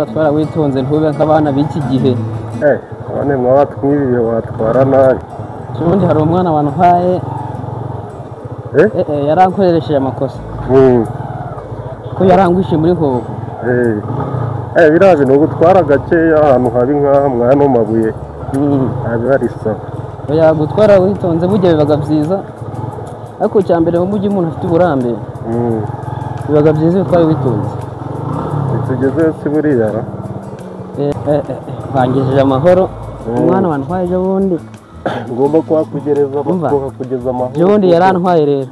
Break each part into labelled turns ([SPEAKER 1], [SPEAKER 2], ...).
[SPEAKER 1] twara witonze ntube nk'abana b'iki gihe
[SPEAKER 2] abane mwatwiriye watwara nabi
[SPEAKER 1] ubundi hari umwana wantwaye yarankoresheje amakosa ko yarangwishe muri hoho
[SPEAKER 2] biraje no gutwara gakeya ahantu habi nk'aha mwano mabuye abibarisa
[SPEAKER 1] oya gutwara witonze burya bibaga byiza ariko cyambere mu mujyi umuntu afite uburambe bibaga byiza bitwaye witonze
[SPEAKER 2] tugeze si buriya
[SPEAKER 1] bangejeje amahoro umwana wantwaye ejo bundi
[SPEAKER 2] ngomba kuhakugereza kugeza amahoro
[SPEAKER 1] ejo bundi yarantwaye rero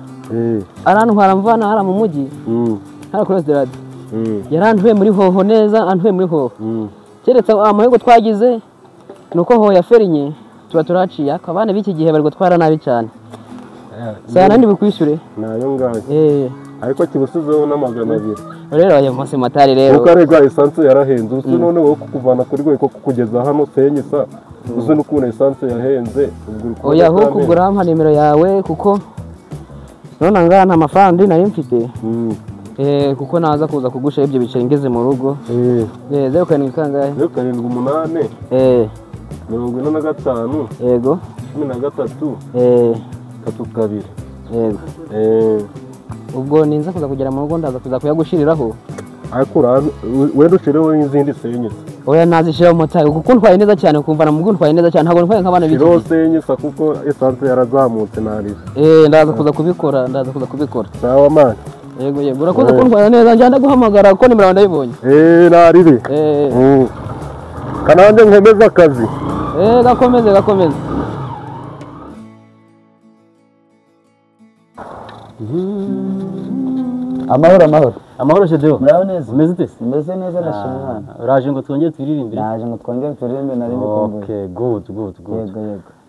[SPEAKER 1] arantwara mvana hara mu mujyi hara kuri restaurant yarantwaye muri hoho neza antwaye muri hoho keretse amahego twagize nuko hoho yaferinye tuba turaciye akabane b'iki gihe bari gutwara nabi cyane sana ndi bikwishyure
[SPEAKER 2] nayo ngaho ariko kibusizeho n'amagana 2
[SPEAKER 1] rero ayo mose matari rero
[SPEAKER 2] kuko arega essence yarahenze usi none wo kukuvana kuri rwego kugeza hano senyisa uzi n'ukuntu essence yahenze
[SPEAKER 1] oya ho kugura ampa nimero yawe kuko none ngana nta mafaranga nari mfite kuko naza kuza kugusha ibyo biceri ngeze mu rugo 07 kangahe
[SPEAKER 2] 07 45
[SPEAKER 1] yego
[SPEAKER 2] 13 32
[SPEAKER 1] yego ubwo ninza kuza kugera mu rugo ndaza kuza kuyagushiriraho
[SPEAKER 2] akura wendo shireho n'izindi senyisa
[SPEAKER 1] oya nazishira mu tayi kuko ntwaye neza cyane kumva na mugu ntwaye neza cyane ntabwo ntwaye nk'abana b'iki
[SPEAKER 2] gihe senyisa kuko essence yarazamutse nari
[SPEAKER 1] ndaza kuza kubikora
[SPEAKER 2] sawa man
[SPEAKER 1] yego urakoze ko ntwaye neza njya ndaguhamagara kuko nimero ndayibonye
[SPEAKER 2] nariri kananje nkemeza akazi
[SPEAKER 1] gakomeze amahoro shedeo
[SPEAKER 3] muraho neza
[SPEAKER 1] umeze ute
[SPEAKER 3] umeze neza ndashimira
[SPEAKER 1] uraje ngo twongere turirimbire
[SPEAKER 3] nari bikumbuye
[SPEAKER 1] okay good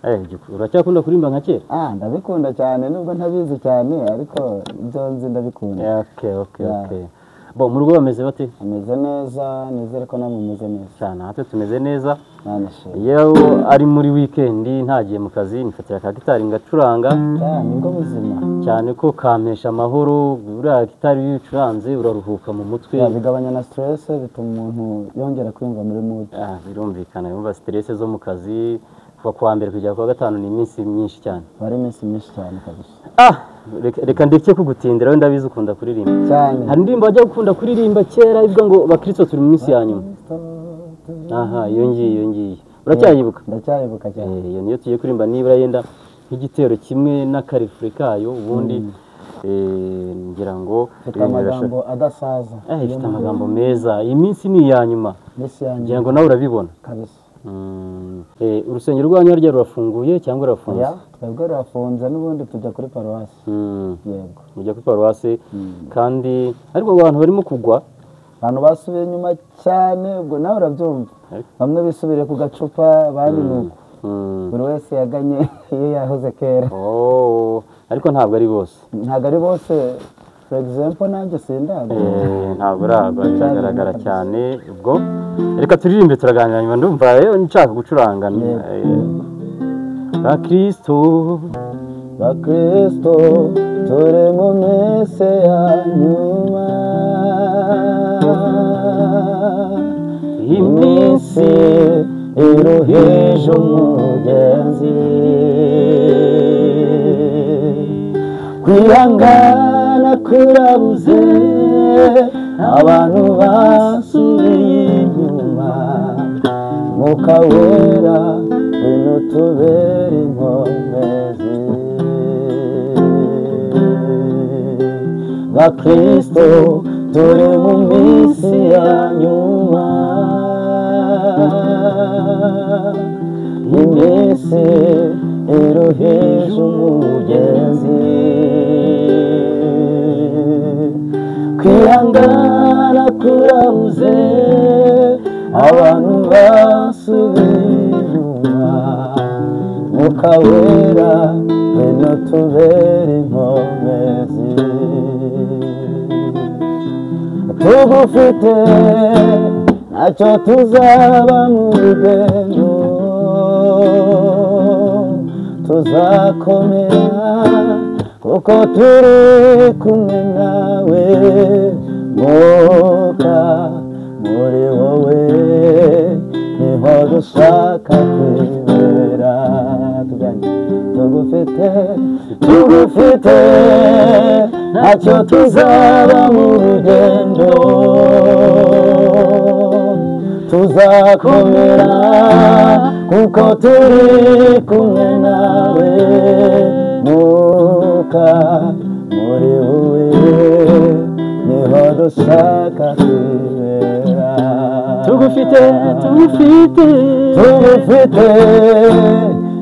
[SPEAKER 3] yego
[SPEAKER 1] uracyakunda kurimba nka kera
[SPEAKER 3] ndabikunda cyane nubwo ntabizi cyane ariko ibyo nzi ndabikunda
[SPEAKER 1] okay bo mu rugo bameze bate
[SPEAKER 3] ameze neza nizere ko namwe mumeze neza
[SPEAKER 1] cyane natwe tumeze neza
[SPEAKER 3] yewe
[SPEAKER 1] ari muri weekend ntagiye mu kazi nifatira ka gitari ngacuranga
[SPEAKER 3] nibwo buzima
[SPEAKER 1] cyane ko kampesha amahoro uriya gitari yucuranze uraruhuka mu mutwe
[SPEAKER 3] bigabanya na stress bituma umuntu yongera kwiyumva muri mood
[SPEAKER 1] birumvikana yumva stress zo mu kazi kuwa mbere kujya kuwa gatanu ni iminsi myinshi cyane
[SPEAKER 3] bari iminsi myinshi cyane kabisa
[SPEAKER 1] reka ndeke kugutindira wenda bizi ukunda kuririmba
[SPEAKER 3] cyane
[SPEAKER 1] hari indirimbo bajya gukunda kuririmba kera ivuga ngo bakristo turi mu minsi ya nyuma iyo ngiye uracyayibuka
[SPEAKER 3] ndacyayibuka cyane
[SPEAKER 1] iyo niyo tugiye kuririmba nibura yenda nk'igitero kimwe n'akarifure kayo ubundi ngira ngo
[SPEAKER 3] amagambo adasaza
[SPEAKER 1] ifite amagambo meza iyi minsi ni iya nyuma ngira ngo nawe urabibona
[SPEAKER 3] kabisa
[SPEAKER 1] urusengero rwanyu harya rurafunguye cyangwa rurafunze
[SPEAKER 3] twebwe rurafunze n'ubundi tujya kuri paruwasi
[SPEAKER 1] yego mujya kuri paruwasi kandi ariko abantu barimo kugwa
[SPEAKER 3] abantu basubiye inyuma cyane ubwo nawe urabyumva bamwe bisubire ku gacupa bandi nuko buri wese yaganye iyo yahoze kera
[SPEAKER 1] ariko ntabwo ari
[SPEAKER 3] bose for example nanjye sindaga
[SPEAKER 1] ntabwo biragaragara cyane ubwo reka turirimbe turaganira nyuma ndumva rero nshaka gucuranga
[SPEAKER 3] bakristo turi mu minsi ya nyuma iminsi iruhije umugenzi kwihangana kurabuze abantu basubiye inyuma mwuka wera ngwino tubere inkomezi bakristo turi mu minsi ya nyuma iminsi iruhije umugenzi kwihangana kurabuze abantu basubiye inyuma mwuka wera ngwino tubere inkomezi tugufite ntacyo tuzaba mu rugendo tuzakomera kuko turi kumwe nawe mwuka muri wowe dushaka kwibera tugufite ntacyo tuzaba mu rugendo tuzakomera kuko turi kumwe nawe Mwuka muri wowe niho dushaka kwibera tugufite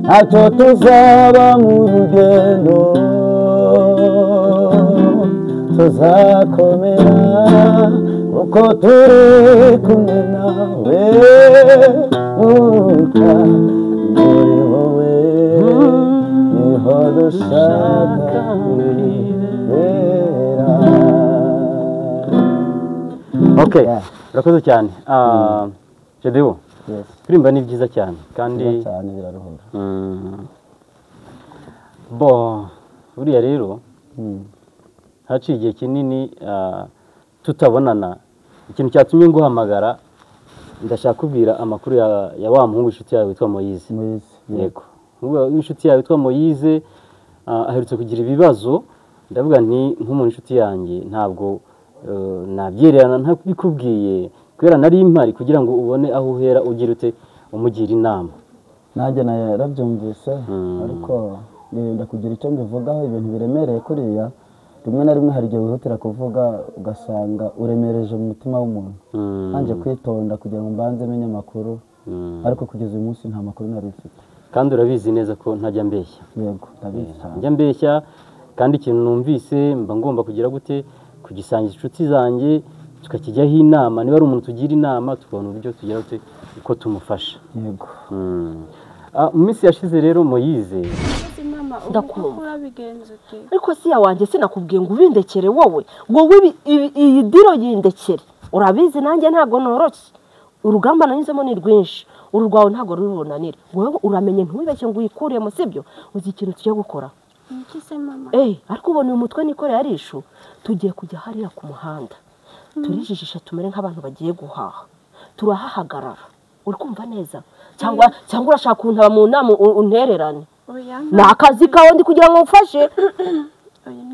[SPEAKER 3] ntacyo tuzaba mu rugendo tuzakomera kuko turi kumwe nawe Mwuka muri wowe niho dushaka kwibera.
[SPEAKER 4] Okay, urakoze cyane. Jedeo, kuririmba ni byiza cyane kandi
[SPEAKER 3] cyane biraruhura.
[SPEAKER 4] Bo, buriya rero haciye igihe kinini tutabonana. Ikintu cyatumye nguhamagara ndashaka kubwira amakuru ya wa muhungu inshuti yawe witwa Moise. Yego. Inshuti yawe witwa Moise aherutse kugira ibibazo, ndavuga nti nk'umuntu inshuti yanjye ntabwo nabyererana ntabikubwiye kubera nari impari kugira ngo ubone aho uhera ugira ute umugira inama.
[SPEAKER 3] Nanjye narabyumvise ariko nirinda kugira icyo mbivugaho ibintu biremereye kuriya rimwe na rimwe hari igihe wihutira kuvuga ugasanga uremereje mu mutima w'umuntu. Nanjye kwitonda kugira ngo mbanze menye amakuru ariko kugeza uyu munsi nta makuru nari mfite.
[SPEAKER 4] Kandi urabizi neza ko ntajya mbeshya.
[SPEAKER 3] Yego, ndabizi cyane.
[SPEAKER 4] Njya mbeshya kandi ikintu numvise mba ngomba kugira gute kugisangiza inshuti zanjye tukakijyaho inama, niba ari umuntu tugira inama tukabona uburyo tugira gute uko tumufasha.
[SPEAKER 3] Yego.
[SPEAKER 4] Mu minsi yashize rero Moise
[SPEAKER 5] ndakumva ariko si yawanjye sinakubwiye ngo ubindekere wowe iyi diro yindekere urabizi nanjye ntabwo noroshye urugamba nanyuzemo ni rwinshi uru rwawe ntabwo rurunanira wowe uramenye ntubibeshye ngo uyikuremo sibyo uzi ikintu tugiye gukora ariko ubona uyu mutwe nikoreye ari ishu tugiye kujya hariya ku muhanda turijijisha tumere nk'abantu bagiye guhaha turahahagarara uri kumva neza cyangwa urashaka kuntaba mu nama untererane ni akazi kawe ndi kugira ngo ufashe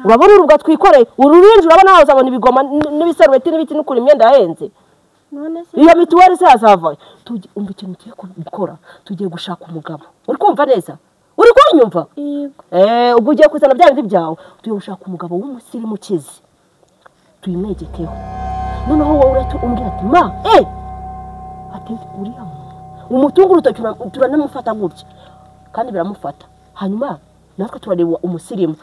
[SPEAKER 5] urabona urubwa twikoreye ururinji urabona aho uzabona ibigoma n'ibisarubeti n'ibiti n'ukura imyenda yahenze iyo mituweli se yazavaye umva ikintu tugiye gukora tugiye gushaka umugabo uri kumva neza uri kunyumva ubwo ugiye kuzana bya bindi byawe tugiye gushaka umugabo w'umusirimu ukize tuyimwegekeho noneho wowe urahita umbwira ati ma ati uriya umutungo urutoki turanamufata gutya kandi biramufata hanyuma natwe turareba umusirimu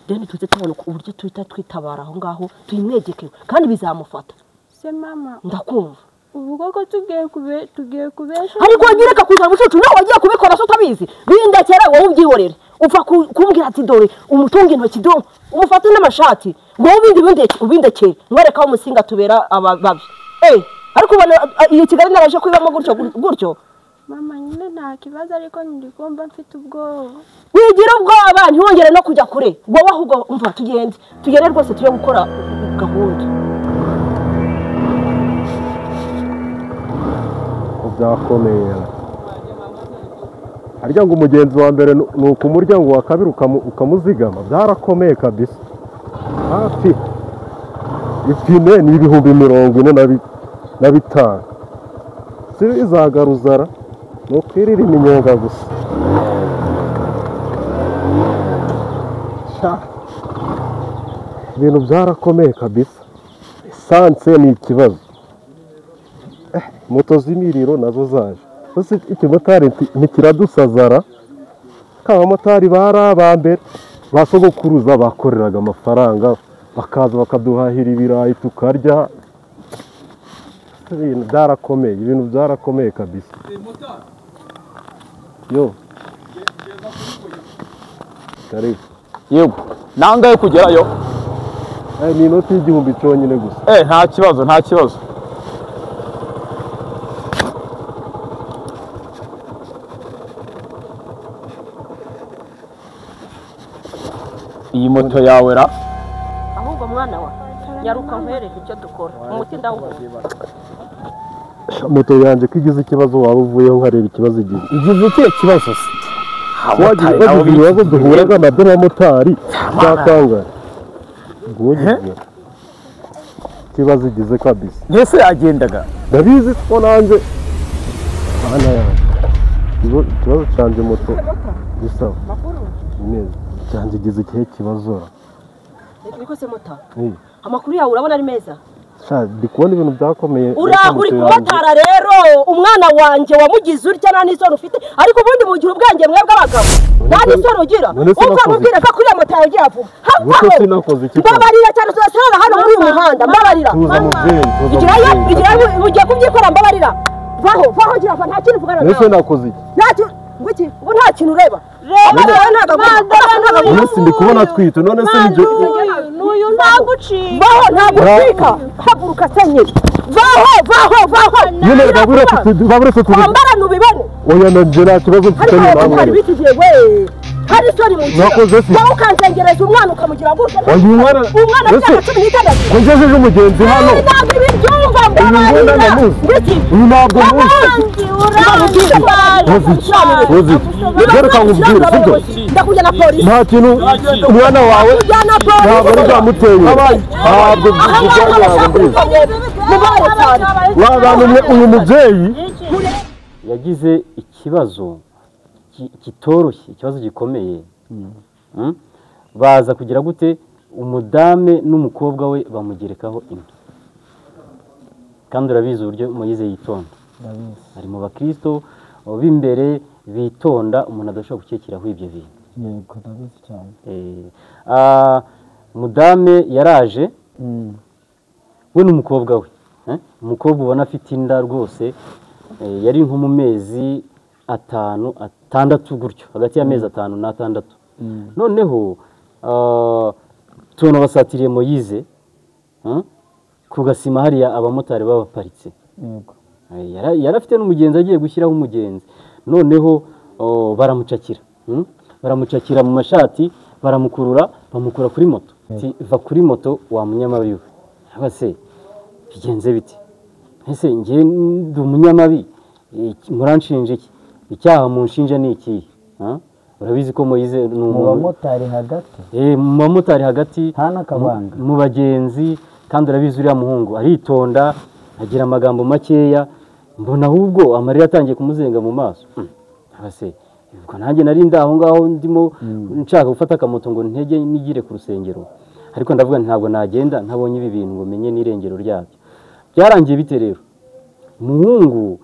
[SPEAKER 5] deni tuze tubona uburyo tuhita twitabara aho ngaho tuyimwegekeho kandi bizamufata
[SPEAKER 6] se mama
[SPEAKER 5] ndakumva
[SPEAKER 6] ubu koko tugiye kubesha
[SPEAKER 5] ariko wagireka kuza mucucu nawe wagiye kubikora so utabizi bindekera wowe ubyihorere upfa kumbwira ati dore umutungo intoki do umufate n'amashati wowe ubindekere mwereka aho umusinga tubera abababi ariko ubona iyi Kigali naraje kwibamo gutyo
[SPEAKER 6] mama nyine nta kibazo ariko ndikumva mfite ubwoba
[SPEAKER 5] wigira ubwoba ntiwongere no kujya kure wowe ahubwo umva tugende rwose tujye gukora gahunda
[SPEAKER 2] byakomeye harya ngo umugenzi wa mbere ni ukumurya ngo wa kabiri ukamuzigama byarakomeye kabisa hafi ipine ni 40,000 si izagaruzara ni ukwirira iminyenga gusa ibintu byarakomeye kabisa esanse ni ikibazo moto z'imiriro nazo zaje gusa ikimotari ntikiradusazara abamotari bari abambere basogokuruza bakoreraga amafaranga bakaza bakaduhahira ibirayi tukarya ibintu byarakomeye kabisa yo karibu
[SPEAKER 7] yego nangaye kugerayo
[SPEAKER 2] ni inoti y'igihumbi cyonyine gusa
[SPEAKER 7] nta kibazo iyi moto yawe ra
[SPEAKER 5] ahubwo mwana wa nyaruka nkwereke icyo dukora umuti ndawuha
[SPEAKER 2] moto yanjye ko igize ikibazo waba uvuyeho nkareba ikibazo igize
[SPEAKER 7] igize ikihe kibazo se
[SPEAKER 2] wagize ibibazo duhuraga na by'abamotari byakangara ikibazo igize kabisa
[SPEAKER 7] mbese yagendaga
[SPEAKER 2] ndabizi ko nanjye hano yanjye ikibazo cyanjye moto gisaba neza cyanjye igize ikihe kibazo
[SPEAKER 5] niko se mota amakuru yawe urabona ari meza
[SPEAKER 2] ndi kubona ibintu byakomeye
[SPEAKER 5] uri kumotara rero umwana wanjye wamugize utya nta n'isoni ufite ariko ubundi mugira ubwenge mwebwe abagabo nta n'isoni ugira ukamubwira ko kuri iyo moto yawe ugiye vuba mbabarira cyane tuzasarara hano muri uyu muhanda mbabarira ugiye kubyikora mbabarira vaho gira nta kintu uvugana nawe
[SPEAKER 2] mbese nakoze iki
[SPEAKER 5] ubu nta kintu ureba
[SPEAKER 2] umunsi ndi kubona twite none se nibyo
[SPEAKER 6] n'uyu ntagucika
[SPEAKER 5] ntabwo utwika haguruka senyeri vaho
[SPEAKER 2] nyine baburetse
[SPEAKER 5] twambara ntubibone
[SPEAKER 2] oya nanjye nta kibazo mfite
[SPEAKER 5] ariko hari bitigiye we hari isoni mu nzira wowe ukanzengereza umwana ukamugira gutya umwana w'imyaka 16
[SPEAKER 2] ko ngejeje umugenzi hano
[SPEAKER 5] ntabwo ibibyumva mbabarira
[SPEAKER 2] uyu ntabwo muzi reka nkubwire sibyo
[SPEAKER 5] ndakujyana polisi
[SPEAKER 2] nta kintu umwana wawe ntabwo ari bwamuteye ntabwo wabantumye uyu mubyeyi
[SPEAKER 4] yagize ikibazo kitoroshye ikibazo gikomeye baza kugira gute umudame n'umukobwa we bamugerekaho inda kandi urabizi uburyo Moise yitonda ari mu bakristo b'imbere bitonda umuntu adashobora gukekeraho ibyo bintu
[SPEAKER 3] yego ndabizi cyane
[SPEAKER 4] mudame yaraje we n'umukobwa we umukobwa ubona afite inda rwose yari nko mu mezi 6 gutyo hagati y'amezi 5 na 6 noneho tubona basatiriye Moise ku gasima hariya abamotari babaparitse yari afite n'umugenzi agiye gushyiraho umugenzi noneho baramucakira mu mashati baramukurura bamukura kuri moto va kuri moto wa munyamabi we abase bigenze biti ese ngiye ndi umunyamabi muranshinje iki icyaha munshinja ni iki urabizi ko Moise ni
[SPEAKER 3] mu bamotari hagati
[SPEAKER 4] mu bamotari hagati
[SPEAKER 3] hana kabanga
[SPEAKER 4] mu bagenzi kandi urabizi uriya muhungu aritonda agira amagambo makeya mbona ahubwo amarira atangiye kumuzenga mu maso abase ubwo nanjye nari ndaho ngaho ndimo nshaka gufata akamoto ngo ntege nigire ku rusengero ariko ndavuga ntabwo nagenda ntabonye ibi bintu ngo menye n'irengero ryabyo byarangiye bite rero umuhungu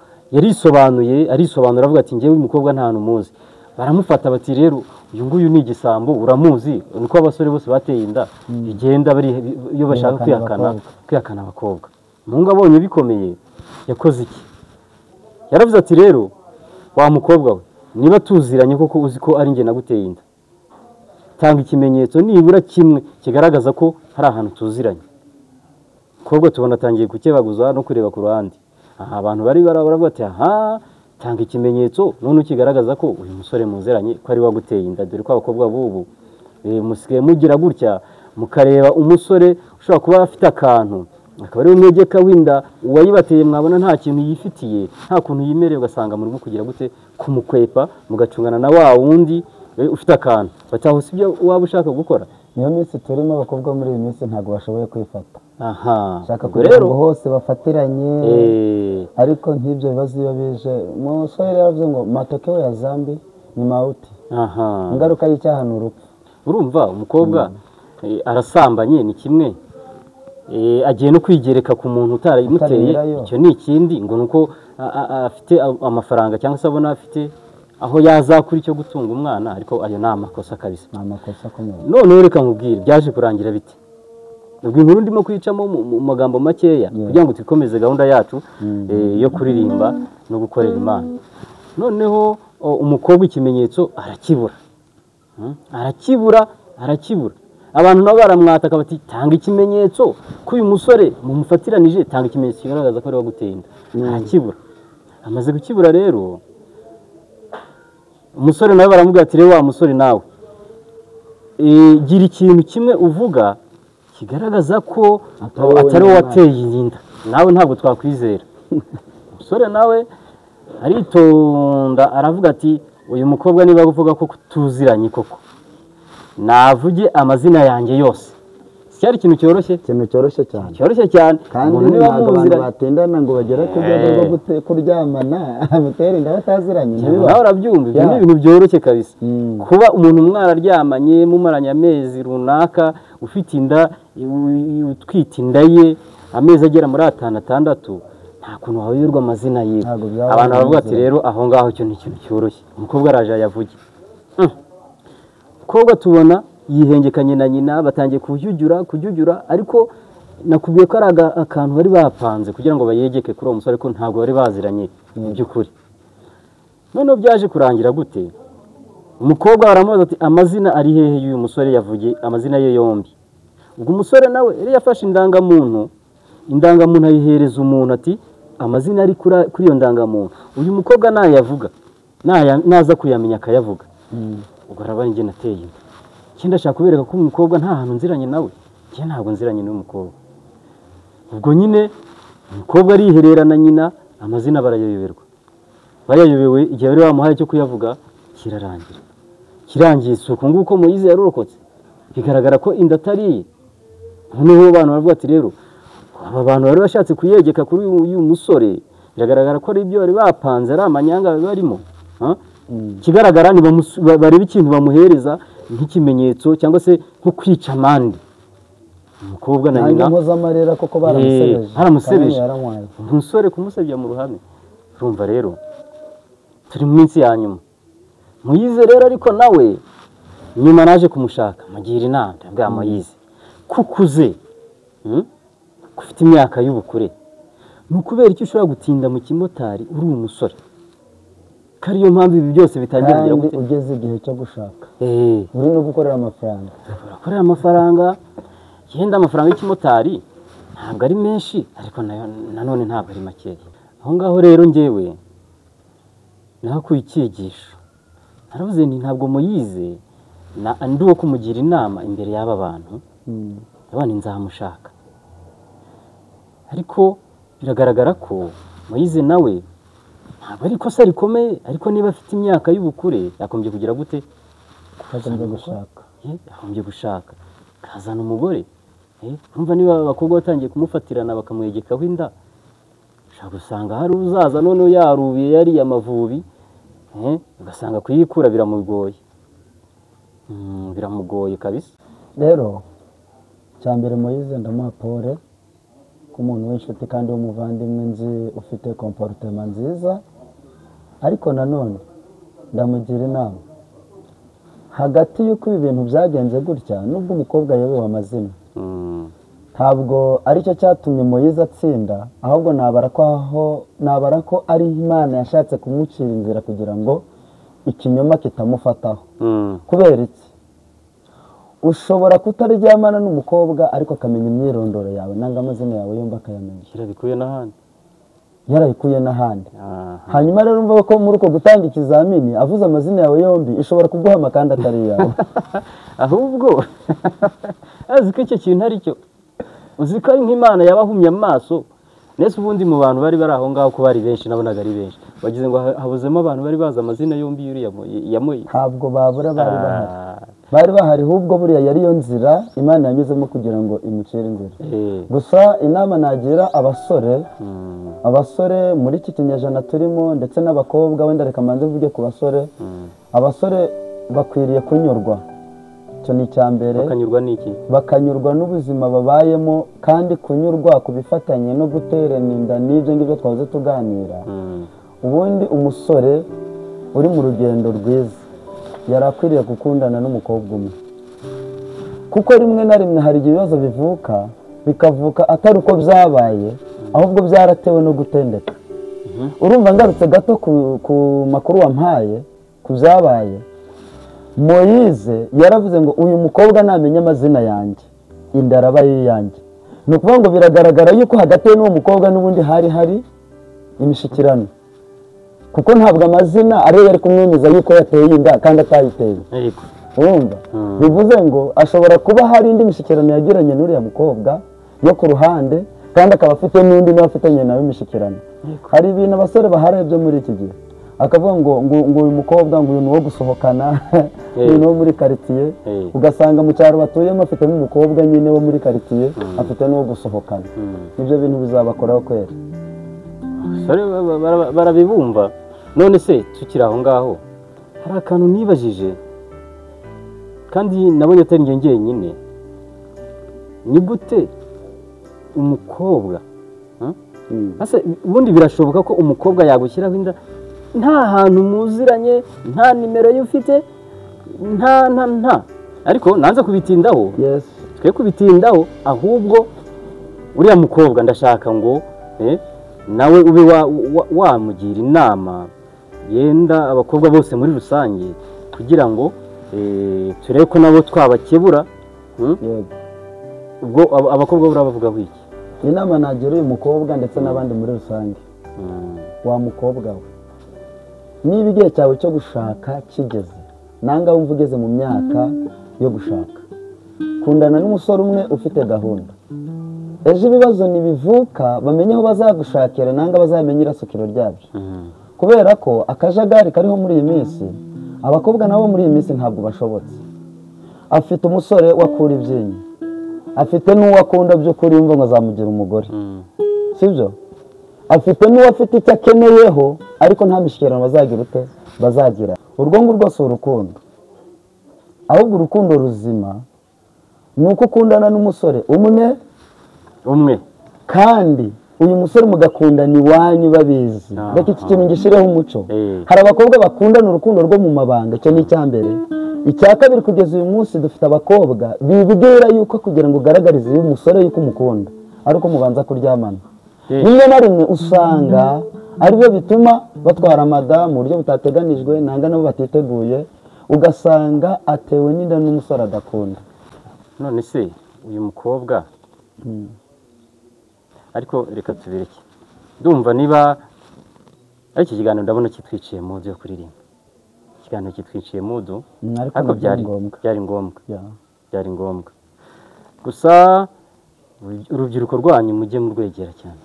[SPEAKER 4] arisobanura avuga ati njyewe umukobwa nta hantu muzi baramufata bati rero uyu nguyu ni igisambo uramuzi niko abasore bose bateye inda bigenda bari iyo bashaka kwihakana abakobwa umuhungu abonye bikomeye yakoze iki yaravuze ati rero wa mukobwa we niba tuziranye koko uzi ko ari njye naguteye inda tanga ikimenyetso nibura kimwe kigaragaza ko hari ahantu tuziranye kobwa tubona atangiye kukebaguza no kureba ku ruhande abantu bari baravuga ati tanga ikimenyetso none ukigaragaza ko uyu musore muzeranye ko ari waguteye inda dore ko abakobwa bubu musigaye mugira gutya mukareba umusore ushobora kuba afite akantu akaba ari umwegeka winda uwayibateye mwabona nta kintu yifitiye nta kuntu yimereye ugasanga muri kugira gute kumukwepa mugacungana na wa wundi ufite akantu bataho sibyo waba ushaka gukora
[SPEAKER 3] niyo minsi turimo abakobwa muri iyi minsi ntabwo bashoboye kwifata shaka
[SPEAKER 4] rero
[SPEAKER 3] ngo hose bafatiranye ariko nk'ibyo bibazo iyo bije umusore yaravuze ngo matokeo ya zambi ni mauti ingaruka y'icyaha ni urupfu
[SPEAKER 4] urumva umukobwa arasambanye ni kimwe agiye no kwigereka ku muntu utarayimuteye icyo ni ikindi ngo nuko afite amafaranga cyangwa se abona afite aho yazakura icyo gutunga umwana ariko ayo ni amakosa kabisa
[SPEAKER 3] ni amakosa akomeye
[SPEAKER 4] none reka nkubwire byaje kurangira biti ubwo inkuru ndimo kwicamo mu magambo makeya kugira ngo tukomeze gahunda yacu yo kuririmba no gukorera Imana noneho umukobwa ikimenyetso arakibura abantu nabo baramwataka bati tanga ikimenyetso ko uyu musore mumufatiranije tanga ikimenyetso kigaragaza ko ari waguteye inda arakibura amaze gukibura rero umusore nawe baramubwira ati rero wa musore nawe gira ikintu kimwe uvuga kigaragaza ko atari wowe wateye inda nawe ntabwo twakwizera umusore nawe aritonda aravuga ati uyu mukobwa niba avuga ko tuziranye koko navuge amazina yanjye yose cyari ikintu cyoroshye cyane
[SPEAKER 3] kandi ntabwo abantu batendana ngo bagere ku rwego rwo kuryamana mutera inda bataziranye
[SPEAKER 4] nawe urabyumva ibyo ni ibintu byoroshye kabisa kuba umuntu mwararyamanye mumaranye amezi runaka ufite inda utwite inda ye amezi agera muri 5-6 nta kuntu wayoberwa amazina yiwe abantu baravuga ati rero aho ngaho cyo ni ikintu cyoroshye umukobwa araje yavuge umukobwa tubona yihengekanye na nyina batangiye kujyujura ariko nakubwiye ko ari akantu bari bapanze kugira ngo bayegeke kuri uwo musore ko ntabwo bari baziranye mu by'ukuri noneho byaje kurangira gute umukobwa baramubaza ati amazina ari hehe y'uyu musore yavuye amazina ye yombi ubwo umusore nawe yari yafashe indangamuntu ayihereza umuntu ati amazina ari kuri iyo ndangamuntu uyu mukobwa nayavuga naza kuyamenya akayavuga ubwo arabana njye nateye ikindi ashaka kubereka ko umukobwa nta hantu nziranye nawe njye ntabwo nziranye n'uyu mukobwa ubwo nyine umukobwa arihererana nyina amazina barayayoberwa bayayobewe igihe bari bamuhaye cyo kuyavuga kirangiye isuku nguko Moise yarorokotse bigaragara ko inda atari noneho abantu baravuga ati rero aba bantu bari bashatse kuyegeka kuri uyu musore biragaragara ko ari ibyo bari bapanze ari amanyanga barimo kigaragara ni bareba ikintu bamuhereza nk'ikimenyetso cyangwa se nko kwica amande umukobwa na nyina
[SPEAKER 3] amarira koko
[SPEAKER 4] baramusebeje umusore kumusebya mu ruhame urumva rero turi mu minsi ya nyuma Moise rero ariko nawe nyuma naje kumushaka mugira inama bwa Moise kukuze ufite imyaka y'ubukure ni ukubera icyo ushobora gutinda mu kimotari uri umusore kariyo mpamvu ibi byose bitangira kugira gute
[SPEAKER 3] ugeze igihe cyo gushaka uri no gukorera amafaranga yenda amafaranga y'ikimotari ntabwo ari menshi ariko nanone ntabwo ari makeya aho ngaho rero njyewe nahakuye icyigisho naravuze nti ntabwo Moise ndi uwo kumugira inama imbere y'aba bantu abana nzamushaka ariko biragaragara ko Moise nawe ntabwo ari ikosa rikomeye ariko niba afite imyaka y'ubukure yakomeje kugira gute yakomeje gushaka kazana umugore urumva niba abakobwa batangiye kumufatirana bakamwegekaho inda ushobora gusanga hari uzaza noneho yarubiye yariye amavubi ugasanga kuyikura biramugoye kabisa rero cya mbere Moise ndamuha pole k'umuntu w'inshuti kandi w'umuvandimwe nzi ufite komporutema nziza ariko nanone ndamugira inama hagati y'uko ibi bintu byagenze gutya nubwo umukobwa yayobewe amazina ntabwo aricyo cyatumye Moise atsinda ahubwo nabara ko ari Imana yashatse kumucira inzira kugira ngo ikinyoma kitamufataho kubera iki ushobora kutaryamana n'umukobwa ariko akamenya imyirondoro yawe nanga amazina yawe yombi akayamenya yarabikuye n'ahandi hanyuma rero umva ko muri uko gutanga ikizamini avuze amazina yawe yombi ishobora kuguhama kandi atari yawe
[SPEAKER 4] ahubwo azi ko icyo kintu ari cyo uzi ko ari nk'Imana yabahumye amaso nese ubundi mu bantu bari aho ngaho ko bari benshi nabonaga ari benshi bagize ngo habuzemo abantu bari bazi amazina yombi y'uriya yamoye
[SPEAKER 3] ntabwo babura bari bahari ahubwo buriya yari yo nzira Imana yanyuzemo kugira ngo imucire inzira gusa inama nagira abasore muri iki kinyejana turimo ndetse n'abakobwa wenda reka manze mvuge ku abasore bakwiriye kunyurwa icyo ni icya mbere
[SPEAKER 4] bakanyurwa n'iki
[SPEAKER 3] bakanyurwa n'ubuzima babayemo kandi kunyurwa ku bifatanye no guterana inda n'ibyo ngibyo twahoze tuganira ubundi umusore uri mu rugendo rwiza yari akwiriye gukundana n'umukobwa umwe kuko rimwe na rimwe hari ibibazo bikavuka atari uko byabaye ahubwo byaratewe no gutendeka urumva ngarutse gato ku makuru wampaye ku byabaye Moise yaravuze ngo uyu mukobwa namenya amazina yanjye inda araba yiyanjye ni ukuvuga ngo biragaragara yuko hagati n'uwo mukobwa n'ubundi hari imishikirano kuko ntabwo amazina ariyo yari kumwemeza yuko yateye inda kandi atayiteye urumva bivuze ngo ashobora kuba hari indi mishyikirano yagiranye n'uriya mukobwa yo ku ruhande kandi akaba afite n'undi nawe afitanye nawe imishyikirano. Hari ibintu abasore baharebye muri iki gihe akavuga ngo uyu mukobwa ngo uyu ni uwo gusohokana uyu ni uwo muri karitsiye, ugasanga mu cyaro batuyemo afitemo umukobwa nyine wo muri karitsiye afite n'uwo gusohokana. Ibyo bintu bizabakoraho kwera.
[SPEAKER 4] barabibumva. None se tukiri aho ngaho hari akantu nibajije kandi nabonye atari njye njyenyine, ni gute umukobwa ubundi birashoboka ko umukobwa yagushyiraho inda nta hantu muziranye, nta nimero ye ufite, nta ariko nanze kubitindaho, twe kubitindaho, ahubwo uriya mukobwa ndashaka ngo nawe ube wamugira inama yenda abakobwa bose muri rusange kugira ngo turebe ko nabo twabakebura. Ubwo abakobwa burabavuga wiki
[SPEAKER 3] inama nagira uyu mukobwa ndetse n'abandi muri rusange. Wa mukobwa we, niba igihe cyawe cyo gushaka kigeze, nanga wumva ugeze mu myaka yo gushaka, kundana n'umusore umwe ufite gahunda. Ejo ibibazo nibivuka bamenye aho bazagushakira, nanga bazamenye irasukiro ryabyo. Kubera ko akajagari kariho muri iyi minsi, abakobwa nabo muri iyi minsi ntabwo bashobotse. Afite umusore wakura ibyinyo, afite n'uwakunda by'ukuri yumva ngo azamugira umugore, sibyo? Afite n'uwafite icyo akeneyeho ariko nta mishyikirano bazagira ute bazagira. Urwo ngurwo si urukundo, ahubwo urukundo ruzima ni uko ukundana n'umusore umwe kandi uyu musore mugakundana iwanyu babizi. Reka iki kintu ngishireho umuco. Hari abakobwa bakundana urukundo rwo mu mabanga, icyo ni icyambere. Icya kabiri, kugeza uyu munsi dufite abakobwa bibwira yuko kugira ngo ugaragarize uyu musore yuko umukunda ariko mubanza kuryamana. Rimwe na rimwe usanga aribyo bituma batwara amada mu buryo butateganijwe, nanga nabo batiteguye, ugasanga atewe n'inda n'umusore adakunda.
[SPEAKER 4] None se uyu mukobwa ariko reka tubireke, ndumva niba ari iki kiganiro ndabona kitwiciye mu byo kuririmba, ikiganiro kitwiciye mudu, ariko byari ngombwa. Gusa urubyiruko rwanyu mujye murwegera cyane,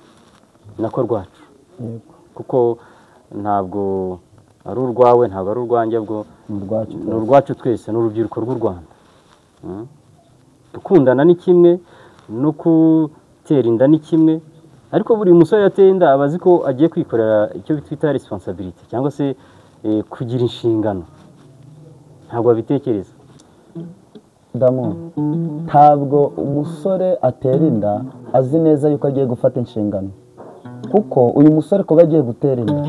[SPEAKER 4] nako rwacu, kuko ntabwo ari urwawe, ntabwo ari urwanjye, bwo ni urwacu twese, ni urubyiruko rw'u Rwanda. Gukundana ni kimwe, no gutera inda ni kimwe, ariko buri musore yateye inda aba azi ko agiye kwikorera icyo twita responsibility cyangwa se kugira inshingano, ntabwo abitekereza.
[SPEAKER 3] Ntabwo umusore atera inda azi neza yuko agiye gufata inshingano, kuko uyu musore kuba agiye gutera inda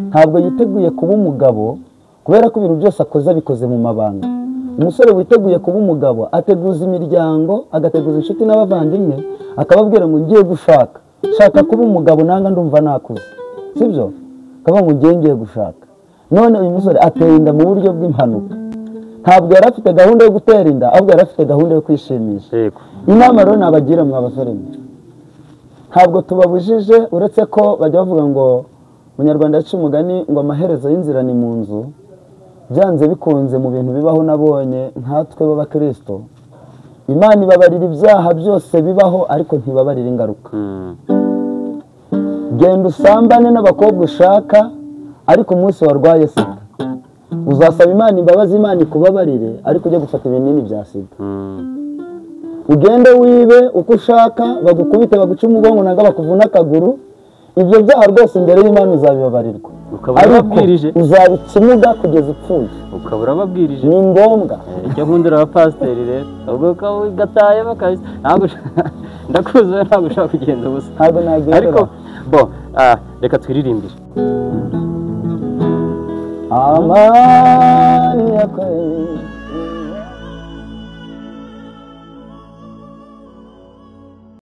[SPEAKER 3] ntabwo yiteguye kuba umugabo, kubera ko ibintu byose akoze abikoze mu mabanga. Umusore witeguye kuba umugabo ateguza imiryango, agateguza inshuti n'abavandimwe, akababwira ngo ngiye gushaka, shaka kuba umugabo, nanga ndumva nakuze, sibyo? Akaba ngo ngiye gushaka. None uyu musore ateye inda mu buryo bw'impanuka, ntabwo yari afite gahunda yo gutera inda, ahubwo yari afite gahunda yo kwishimisha. Inama rero nabagira mwa basore mwe, ntabwo tubabujije, uretse ko bajya bavuga ngo Munyarwanda yaca umugani ngo amaherezo y'inzira ni mu nzu. Byanze bikunze mu bintu bibaho nabonye nkatwe b'abakristo, Imana ibabarira ibyaha byose bibaho ariko ntibabarira ingaruka. Genda usambane n'abakobwa ushaka, ariko umunsi warwaye sida uzasaba Imana imbabazi, Imana ikubabarire, ariko ujye gufata ibinini bya sida. Ugende wibe uko ushaka, bagukubite baguca umugongo nanga bakuvuna akaguru, ibyo byaha rwose imbere y'Imana uzabibabarirwa, ariko uzabikimuga kugeza upfuye.
[SPEAKER 4] Ukabura babwirije
[SPEAKER 3] ni ngombwa.
[SPEAKER 4] Icyo nkundira abapasiteri rero, ubwo ko gataye bakabisa, ntabwo ndakuze, ntabwo ushaka kugenda ubusa,
[SPEAKER 3] ntabwo nagira.
[SPEAKER 4] Ariko reka twiririmbire.
[SPEAKER 3] Amani yakwe